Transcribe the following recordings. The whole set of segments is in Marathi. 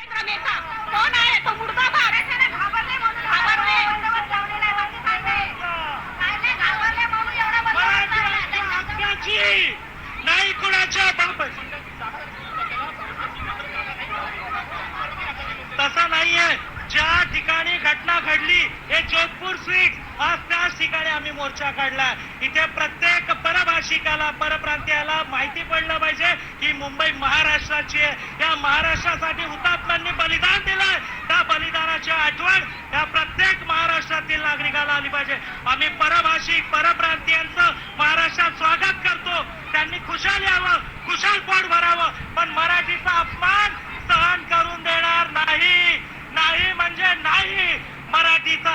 कोण आहे तो मुर्दाबाद नाही कुणाच्या तसं नाहीये. ज्या ठिकाणी घटना घडली हे जोधपूर स्वीट, आज त्याच ठिकाणी आम्ही मोर्चा काढला. इथे प्रत्येक परभाषिकाला परप्रांतीयाला माहिती पडलं पाहिजे की मुंबई महाराष्ट्राची आहे. या महाराष्ट्रासाठी हुतात्म्यांनी बलिदान दिलंय. त्या बलिदानाची आठवण या प्रत्येक महाराष्ट्रातील नागरिकाला आली पाहिजे. आम्ही परभाषिक परप्रांतीयांचं महाराष्ट्रात स्वागत करतो. त्यांनी खुशाल यावं, खुशाल पोट भरावं, पण मराठीचा अपमान सहन करून देणार नाही. नाही म्हणजे नाही. मराठीचा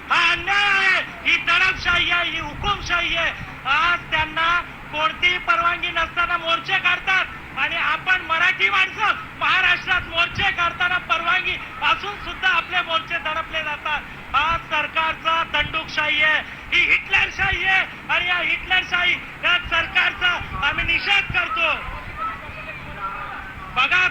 हा अन्याय आहे, ही दडपशाही आहे, ही हुकुमशाही आहे. आज त्यांना कोणतीही परवानगी नसताना मोर्चे काढतात आणि आपण मराठी माणसं महाराष्ट्रात मोर्चे काढताना परवानगी असून सुद्धा आपले मोर्चे दडपले जातात. हा सरकारचा दंडुकशाही आहे, ही हिटलरशाही आहे आणि या हिटलरशाही या सरकारचा आम्ही निषेध करतो. बघा